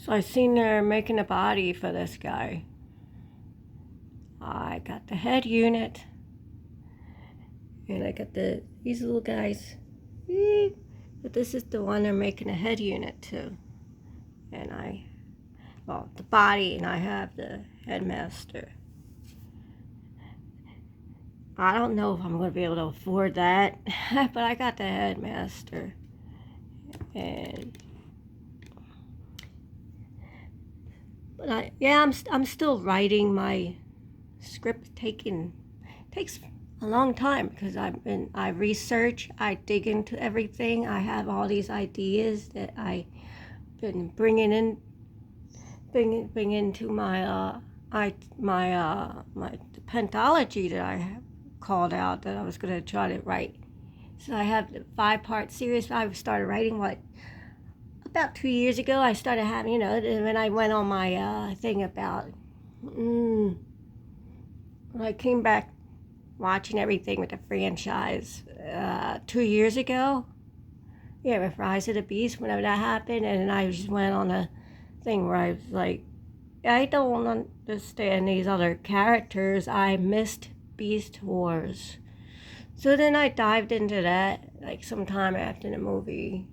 So I seen they're making a body for this guy. I got the head unit, and I got these little guys. But this is the one they're making a head unit to. And the body, and I have the headmaster. I don't know if I'm going to be able to afford that, but I got the headmaster. I'm still writing my script. Takes a long time because I research, I dig into everything. I have all these ideas that I've been bringing into my pentology that I called out that I was going to try to write. So I have the 5-part series. I started writing about 2 years ago. I started having, when I went on my thing about when I came back watching everything with the franchise 2 years ago. Yeah, with Rise of the Beast, whenever that happened, and I just went on a thing where I was like, I don't understand these other characters. I missed Beast Wars. So then I dived into that, like sometime after the movie.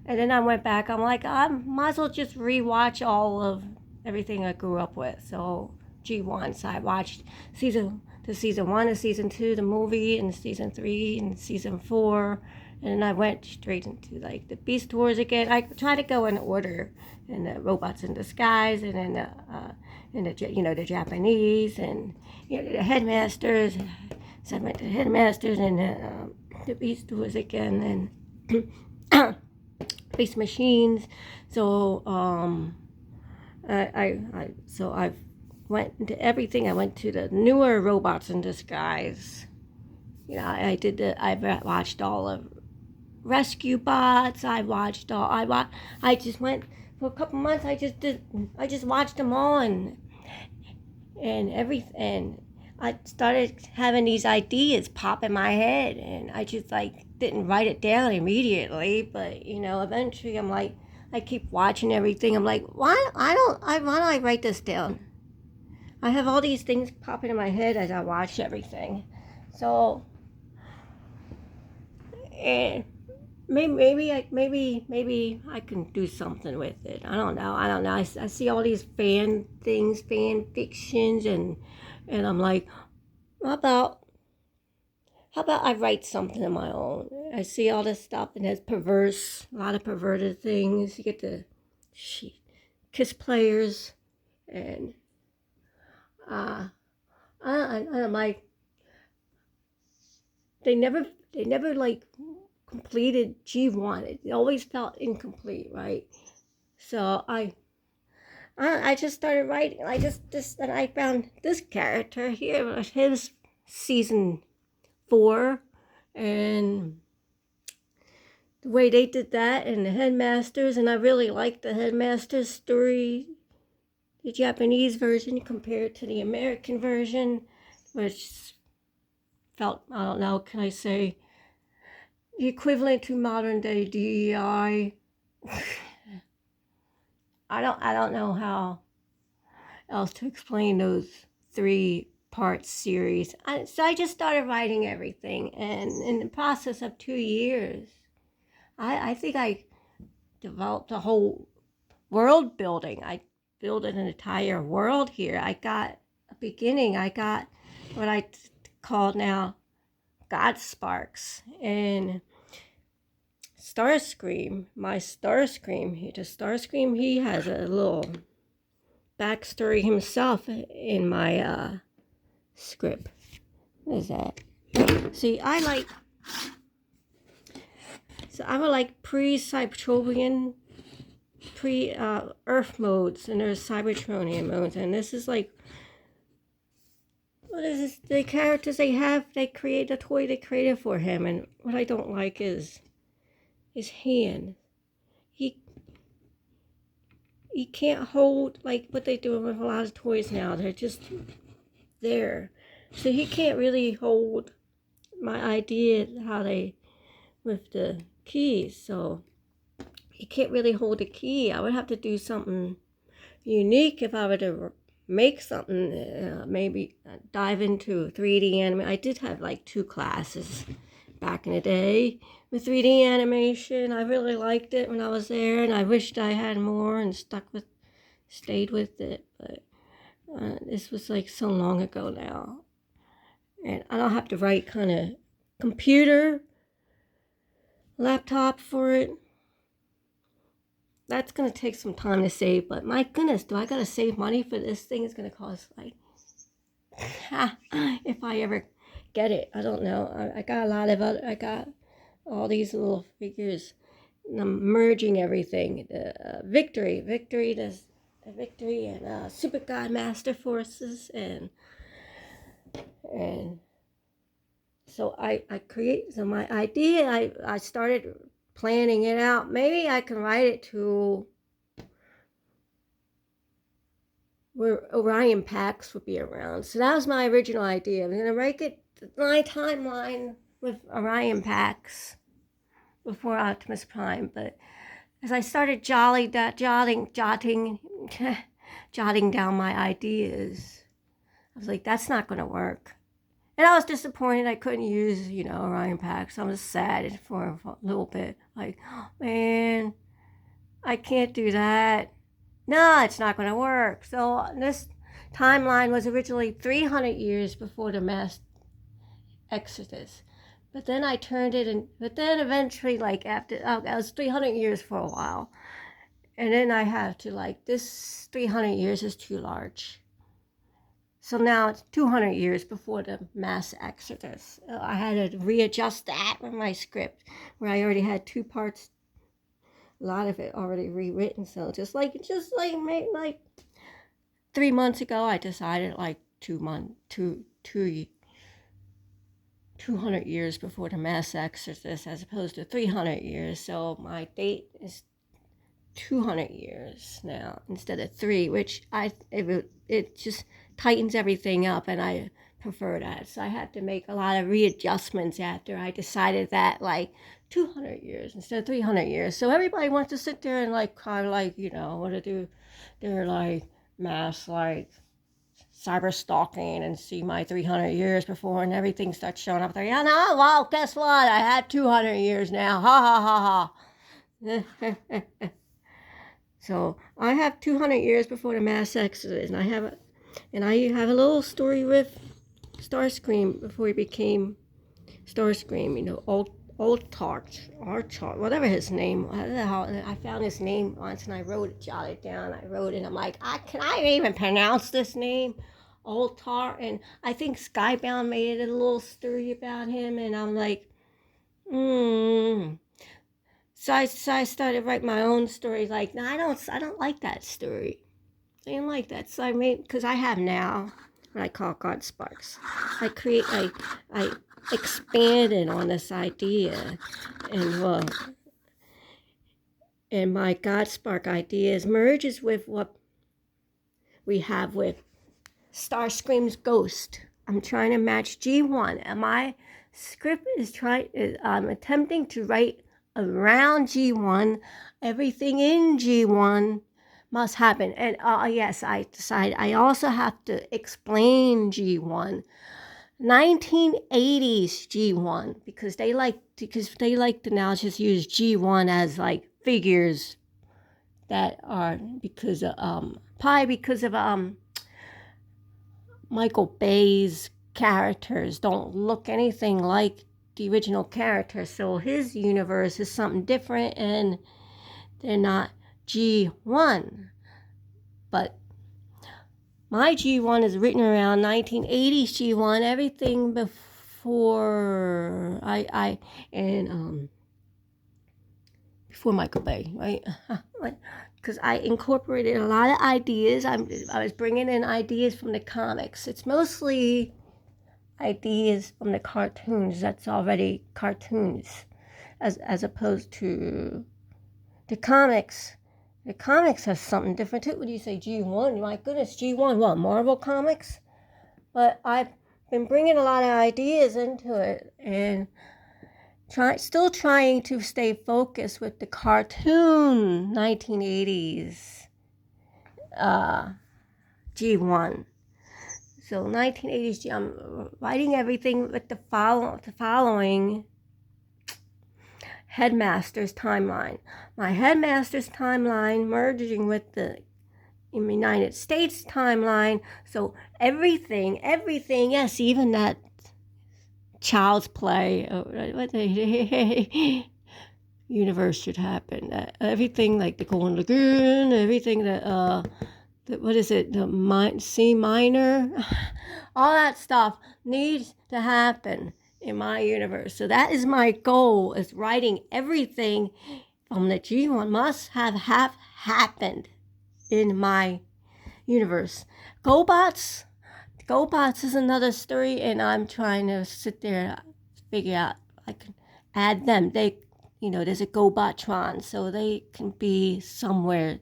And then I went back, I'm like, I might as well just rewatch all of everything I grew up with. So G1, so I watched season 1 and season 2, the movie, and season 3 and season 4. And then I went straight into like the Beast Wars again. I try to go in order, and the Robots in Disguise, and then the Japanese, and the Headmasters. So I went to Headmasters, and the Beast Wars again, and Beast Machines. So I went into everything. I went to the newer Robots in Disguise. I watched all of Rescue Bots. I just went for a couple months. I just watched them all, and everything. I started having these ideas pop in my head, and I just didn't write it down immediately. But eventually, I'm like, I keep watching everything. I'm like, why don't I write this down? I have all these things popping in my head as I watch everything. So, and maybe I can do something with it. I don't know. I see all these fan fictions, and I'm like, how about I write something of my own? I see all this stuff, and it's a lot of perverted things. You get the kiss players, and I'm like, they never completed G1. It always felt incomplete, right? So I just started writing. And I found this character here, his season 4, and the way they did that, and the Headmasters, and I really liked the Headmasters story, the Japanese version compared to the American version, which felt, I don't know, can I say, the equivalent to modern day DEI. I don't know how else to explain those 3-part series. So I just started writing everything, and in the process of 2 years, I think I developed a whole world building. I built an entire world here. I got a beginning. I got what I call now God Sparks, and Starscream, he has a little backstory himself in my script. What is that? See, I would like pre-Cybertronian, pre-Earth modes, and there's Cybertronian modes, and this is like, what is this? The characters they create the toy they created for him, and what I don't like is his hand. He can't hold like what they do with a lot of toys now. They're just there. So he can't really hold my idea how they with the keys. So you can't really hold a key. I would have to do something unique if I were to make something, maybe dive into 3D animation. I did have like 2 classes back in the day with 3D animation. I really liked it when I was there, and I wished I had more and stayed with it, but this was like so long ago now. And I don't have the right kind of computer, laptop for it. That's going to take some time to save, but my goodness, do I got to save money for this thing? It's going to cost like, if I ever get it, I don't know. I got a lot of I got all these little figures, and I'm merging everything. The Victory, and Super God Master Forces, and so I create, so my idea, I started planning it out. Maybe I can write it to where Orion packs would be around. So that was my original idea. I'm gonna make it my timeline with Orion packs before Optimus Prime. But as I started jotting down my ideas, I was like, that's not gonna work. And I was disappointed I couldn't use, Orion packs. I was sad for a little bit. Like, oh, man, I can't do that. No, it's not going to work. So this timeline was originally 300 years before the mass exodus. But then I turned it, but then eventually, like after, I was 300 years for a while. And then I have to, this 300 years is too large. So now it's 200 years before the mass exodus. I had to readjust that with my script, where I already had 2 parts, a lot of it already rewritten. So just like 3 months ago, I decided 200 years before the mass exodus, as opposed to 300 years. So my date is 200 years now instead of 3, which it just tightens everything up, and I prefer that. So I had to make a lot of readjustments after I decided that 200 years instead of 300 years. So everybody wants to sit there and kind of what to do. They're mass cyber stalking and see my 300 years before, and everything starts showing up there. Yeah, no, well, guess what? I had 200 years now. Ha ha ha ha. So I have 200 years before the mass exodus, and I have a little story with Starscream before he became Starscream. Old Tarch, whatever his name. I found his name once, and I jotted it down. I wrote it. I'm like, can I even pronounce this name? Old Tar, and I think Skybound made a little story about him, and I'm like, So I started writing my own story. No, I don't like that story. I didn't like that. So I made, because I have now what I call God Sparks. I expanded on this idea, and my God Spark ideas merges with what we have with Starscream's Ghost. I'm trying to match G1, and my script I'm attempting to write around G1. Everything in G1 must happen. And yes, I decided I also have to explain G1. 1980s G1, because they like to now just use G1 as figures that are because of Michael Bay's characters don't look anything like the original characters, so his universe is something different, and they're not G1. But my G1 is written around 1980s G1, everything before before Michael Bay, right? Because I incorporated a lot of ideas. I was bringing in ideas from the comics. It's mostly ideas from the cartoons. That's already cartoons, as opposed to the comics. The comics has something different too. When you say G1, my goodness, G1, what, Marvel Comics? But I've been bringing a lot of ideas into it, and Still trying to stay focused with the cartoon 1980s G1. So 1980s G, I'm writing everything with the following headmaster's timeline. My headmaster's timeline merging with the United States timeline. So everything, yes, even that child's play, what the universe should happen. Everything like the Golden Lagoon, everything that what is it, the C minor, all that stuff needs to happen in my universe. So that is my goal, is writing everything from the G1 must have happened in my universe. GoBots is another story, and I'm trying to sit there and figure out I can add them. They, there's a GoBotron, so they can be somewhere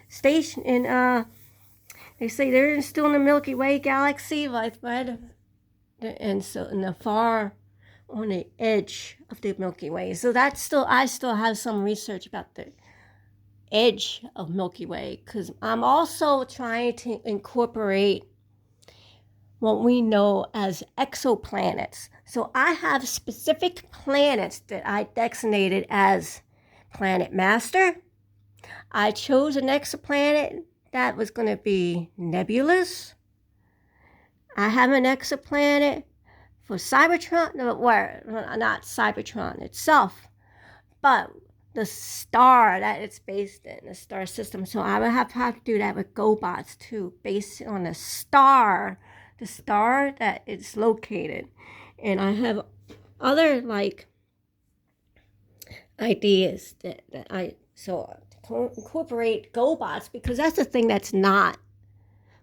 stationed in. They say they're still in the Milky Way galaxy, right? And so in the far on the edge of the Milky Way. So I still have some research about the edge of Milky Way, because I'm also trying to incorporate what we know as exoplanets. So I have specific planets that I designated as Planet Master. I chose an exoplanet that was going to be nebulous. I have an exoplanet for Cybertron, not Cybertron itself, but the star that it's based in, the star system. So I would have to do that with GoBots too, based on the star that it's located. And I have other ideas that I incorporate GoBots, because that's the thing that's not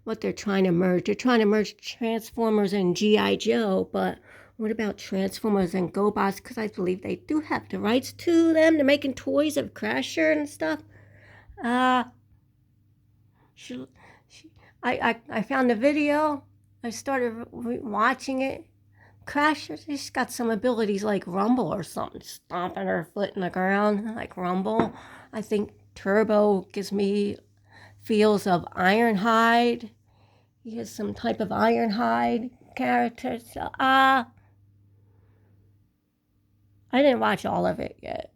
what they're trying to merge. They're trying to merge Transformers and G.I. Joe, but what about Transformers and GoBots? Because I believe they do have the rights to them. They're making toys of Crasher and stuff. I found the video. I started watching it. Crasher, she's got some abilities like Rumble or something, stomping her foot in the ground like Rumble. I think Turbo gives me feels of Ironhide. He has some type of Ironhide character. So, I didn't watch all of it yet.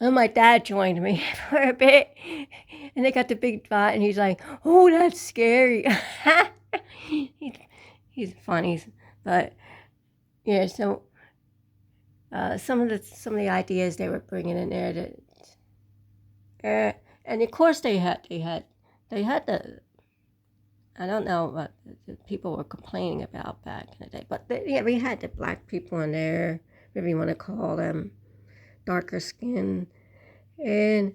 And my dad joined me for a bit, and they got the big bot, and he's like, "Oh, that's scary." He's funny, but yeah. So some of the ideas they were bringing in there, that, and of course they had the. I don't know what the people were complaining about back in the day, but we had the black people in there, whatever you want to call them, darker skin, and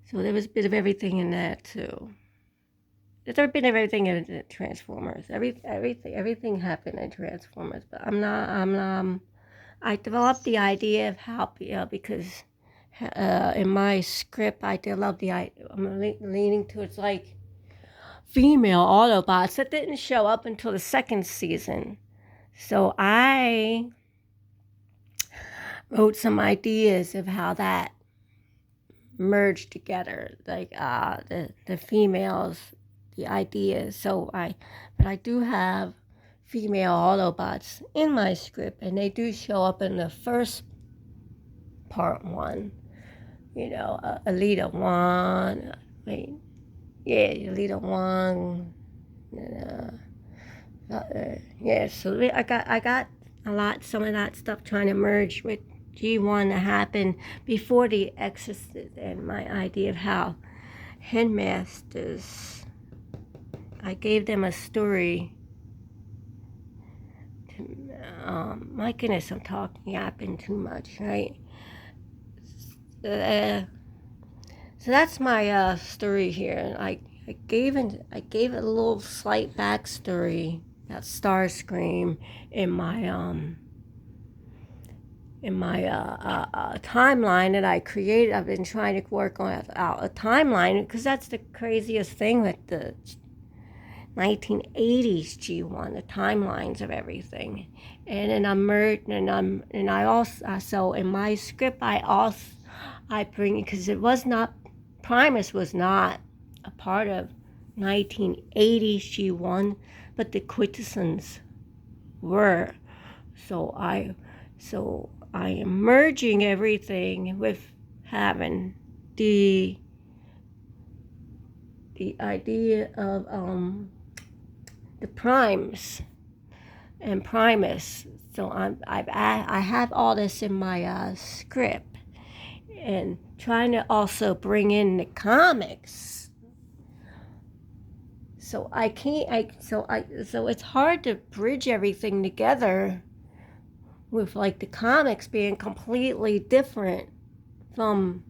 so there was a bit of everything in that too. There's a bit of everything in Transformers. Everything happened in Transformers, but I developed the idea of how, because in my script I developed the idea. I'm leaning towards female Autobots that didn't show up until the second season. So I wrote some ideas of how that merged together, the females, the ideas. But I do have female Autobots in my script, and they do show up in the first part one. Alita 1. Alita 1. So I got some of that stuff trying to merge with G1 that happened before the Exorcist, and my idea of how headmasters, I gave them a story. My goodness, I'm yapping too much, right? So that's my story here. I gave it a little slight backstory about Starscream in my timeline that I created. I've been trying to work on a timeline, because that's the craziest thing with the 1980s G1, the timelines of everything. And then I also, so in my script, I bring, because Primus was not a part of 1980s G1, but the quintessence were. So I am merging everything with having the idea of the primes and Primus. So I have all this in my script, and trying to also bring in the comics. So I can't. So it's hard to bridge everything together with like the comics being completely different from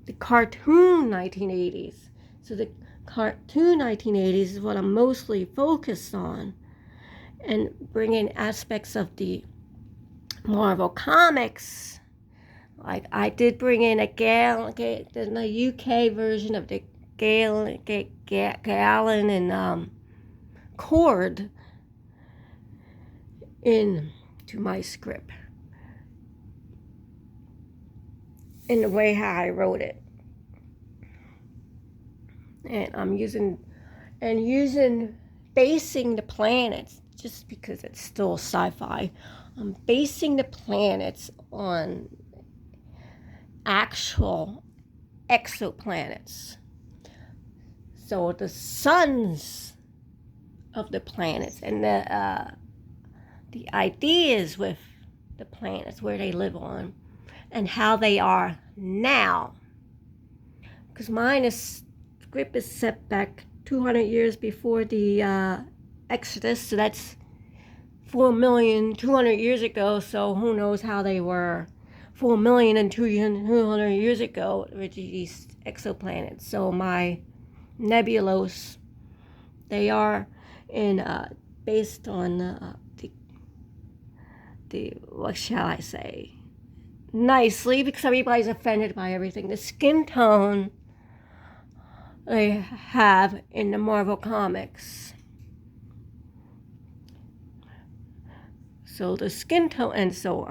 the cartoon 1980s. So the cartoon 1980s is what I'm mostly focused on, and bringing aspects of the Marvel Comics. Like I did bring in the UK version of the Galen and Cord into my script in the way how I wrote it. And I'm using basing the planets, just because it's still sci-fi. I'm basing the planets on actual exoplanets. So the suns of the planets and the ideas with the planets where they live on and how they are now. Because script is set back 200 years before the Exodus, so that's 4,200,000 years ago. So who knows how they were 4,200,000 years ago with these exoplanets. So my nebulos, they are based on the what shall I say nicely, because everybody's offended by everything, the skin tone they have in the Marvel Comics. So the skin tone, and so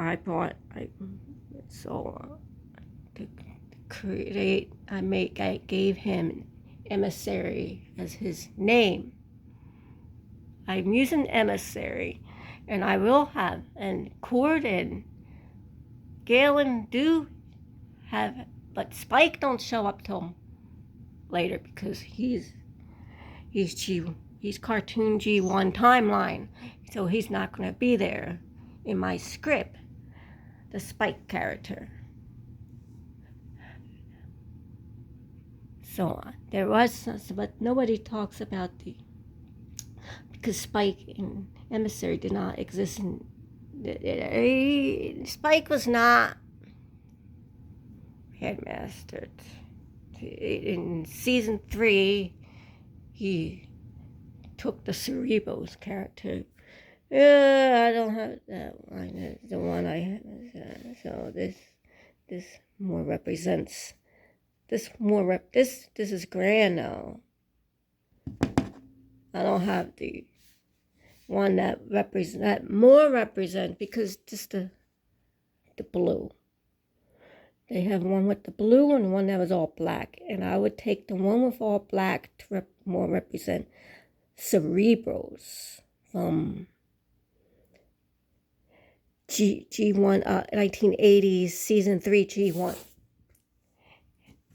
to create, I gave him Emissary as his name. I'm using Emissary, and I will have, and Cord and Galen do have, but Spike don't show up till later because he's cartoon G1 timeline, so he's not going to be there in my script, the Spike character. So there was, but nobody talks about because Spike and Emissary did not exist Spike was not headmaster. In season 3, he took the Cerebro's character. I don't have that one. That's the one I have. So this more represents. This is grand now. I don't have the one that represent because just the blue. They have one with the blue and one that was all black, and I would take the one with all black to more represent Cerebros from G1 1980s season 3 G1.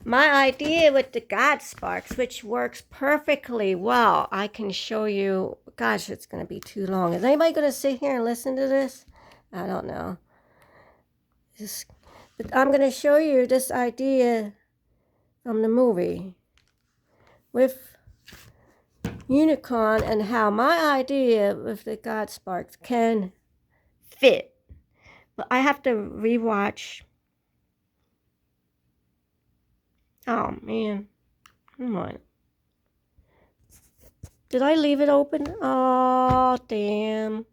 My idea with the God Sparks, which works perfectly well, I can show you. Gosh, it's going to be too long. Is anybody going to sit here and listen to this? I don't know. But I'm going to show you this idea from the movie with Unicorn and how my idea with the God Sparks can fit. But I have to rewatch. Oh, man. Come on. Did I leave it open? Oh, damn.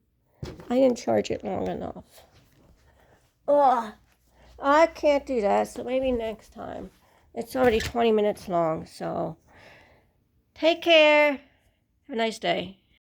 I didn't charge it long enough. Oh, I can't do that, so maybe next time. It's already 20 minutes long, so take care. Have a nice day.